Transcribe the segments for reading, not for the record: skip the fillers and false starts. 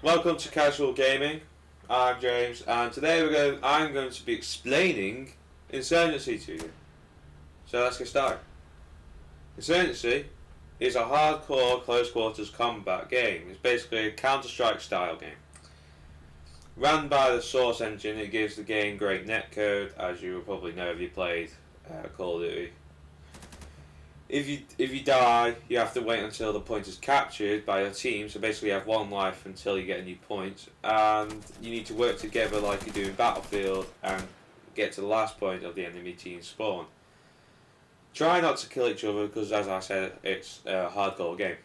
Welcome to Casual Gaming. I'm James, and today I'm going to be explaining Insurgency to you. So let's get started. Insurgency is a hardcore close quarters combat game. It's basically a Counter-Strike style game. Run by the Source engine, it gives the game great netcode, as you will probably know if you played Call of Duty. If you die, you have to wait until the point is captured by your team. So basically, you have one life until you get a new point, and you need to work together like you do in Battlefield and get to the last point of the enemy team spawn. Try not to kill each other because, as I said, it's a hardcore game.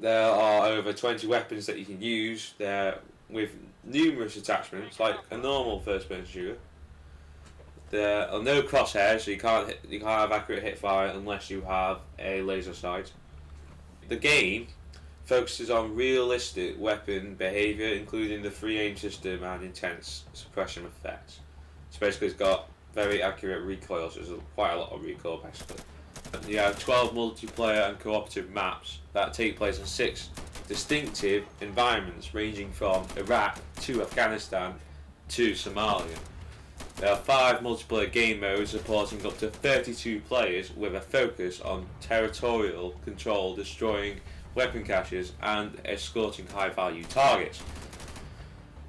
There are over 20 weapons that you can use there with numerous attachments, like a normal first-person shooter. There are no crosshairs, so you can't have accurate hit fire unless you have a laser sight. The game focuses on realistic weapon behaviour, including the free aim system and intense suppression effects. So basically, it's got very accurate recoil, so there's quite a lot of recoil basically. You have 12 multiplayer and cooperative maps that take place in 6 distinctive environments, ranging from Iraq to Afghanistan to Somalia. There are 5 multiplayer game modes supporting up to 32 players with a focus on territorial control, destroying weapon caches and escorting high value targets.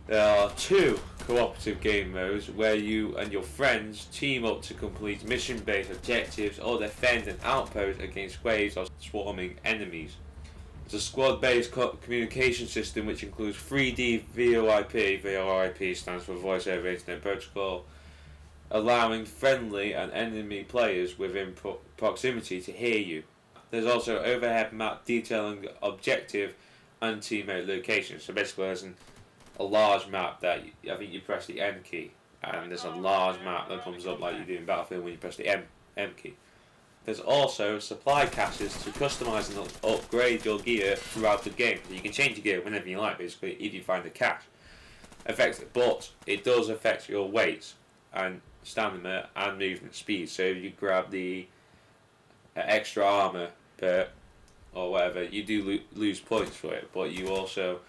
There are 2 cooperative game modes where you and your friends team up to complete mission based objectives or defend an outpost against waves of swarming enemies. It's a squad based communication system which includes 3D VoIP. VoIP stands for Voice over Internet Protocol, allowing friendly and enemy players within proximity to hear you. There's also overhead map detailing objective and teammate locations. So basically there's a large map that I think you press the M key, and there's a large map that comes up like you do in Battlefield when you press the M key. There's also supply caches to customise and upgrade your gear throughout the game. So you can change your gear whenever you like, basically, if you find a cache. But it does affect your weight and stamina and movement speed. So if you grab the extra armor or whatever, you do lose points for it. But you also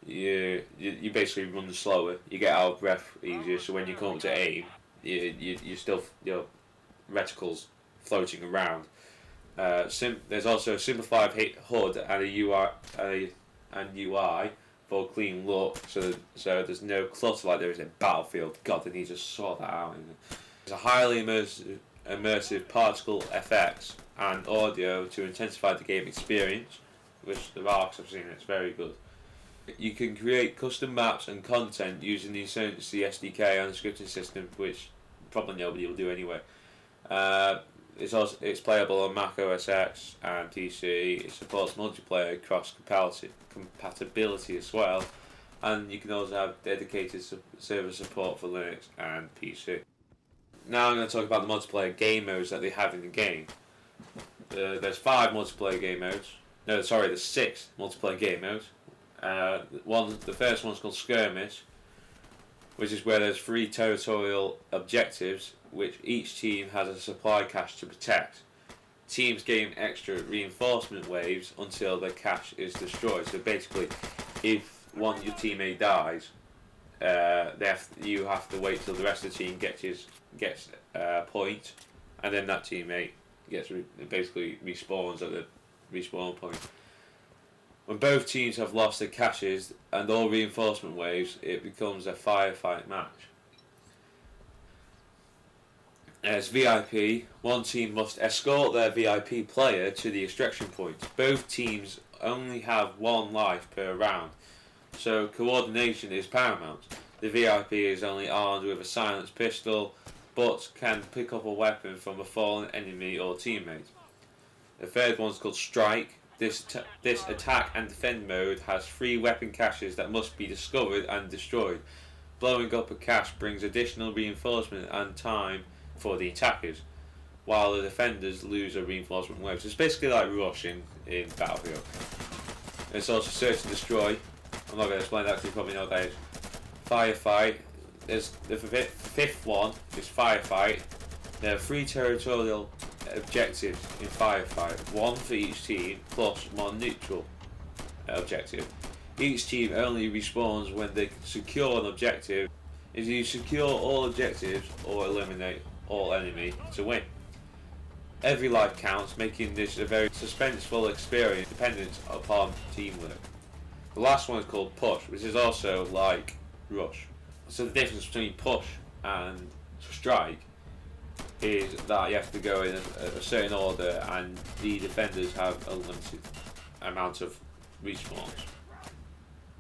you basically run slower. You get out of breath easier. So when you come up to aim, you still your reticles floating around. There's also a simplified HUD and a UI for a clean look, so there's no clutter like there is in Battlefield. God, they need to sort that out. There's a highly immersive particle effects and audio to intensify the game experience, which the marks I've seen, it's very good. You can create custom maps and content using the Insurgency SDK and the scripting system, which probably nobody will do anyway. It's playable on Mac OS X and PC. It supports multiplayer cross compatibility as well, and you can also have dedicated server support for Linux and PC. Now I'm going to talk about the multiplayer game modes that they have in the game. There's 5 multiplayer game modes. No, sorry, there's 6 multiplayer game modes. The first one's called Skirmish, which is where there's 3 territorial objectives, which each team has a supply cache to protect. Teams gain extra reinforcement waves until their cache is destroyed. So basically, if one of your teammate dies, you have to wait till the rest of the team gets a point, and then that teammate basically respawns at the respawn point. When both teams have lost their caches and all reinforcement waves, it becomes a firefight match. As VIP, one team must escort their VIP player to the extraction point. Both teams only have 1 life per round, so coordination is paramount. The VIP is only armed with a silenced pistol, but can pick up a weapon from a fallen enemy or teammate. The third one's called Strike. This attack and defend mode has 3 weapon caches that must be discovered and destroyed. Blowing up a cache brings additional reinforcement and time for the attackers, while the defenders lose a reinforcement wave. So it's basically like Rush in Battlefield. It's also Search and Destroy. I'm not going to explain that because you probably know what that is. Firefight. There's the 5th one is Firefight. There are 3 territorial objectives in Firefight, 1 for each team plus 1 neutral objective. Each team only respawns when they secure an objective. If you secure all objectives or eliminate all enemy to win. Every life counts, making this a very suspenseful experience dependent upon teamwork. The last one is called Push, which is also like Rush. So the difference between Push and Strike is that you have to go in a certain order, and the defenders have a limited amount of respawns.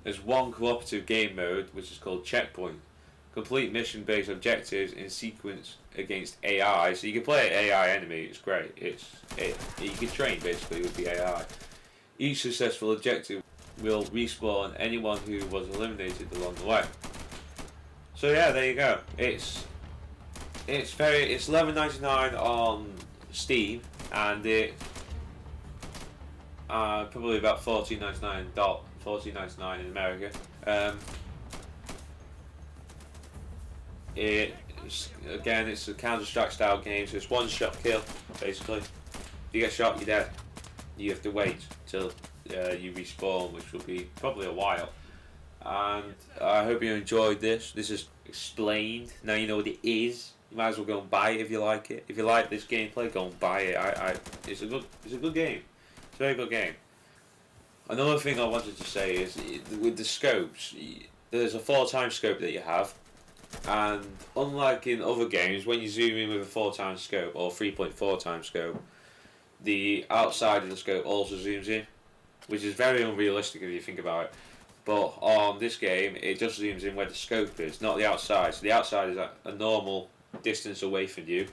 There's one cooperative game mode which is called Checkpoint. Complete mission-based objectives in sequence against AI. So you can play AI enemy. It's great. You can train basically with the AI. Each successful objective will respawn anyone who was eliminated along the way. So yeah, there you go. It's $11.99 on Steam, and it probably about $14.99 in America. It's a Counter-Strike style game, so it's one shot kill basically. If you get shot, you're dead. You have to wait till you respawn, which will be probably a while. And I hope you enjoyed this. This is explained. Now you know what it is. You might as well go and buy it if you like it. If you like this gameplay, go and buy it. It's a good game. It's a very good game. Another thing I wanted to say is with the scopes, there's a 4x scope that you have. And unlike in other games, when you zoom in with a 4x scope or 3.4x scope, the outside of the scope also zooms in, which is very unrealistic if you think about it. But on this game, it just zooms in where the scope is, not the outside. So the outside is a normal distance away from you,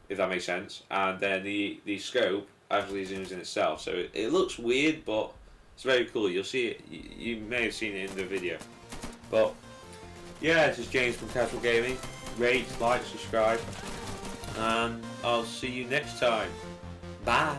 if that makes sense. And then the scope actually zooms in itself. So it looks weird, but it's very cool. You'll see it. You may have seen it in the video. But yeah, this is James from Casual Gaming. Rate, like, subscribe, and I'll see you next time. Bye.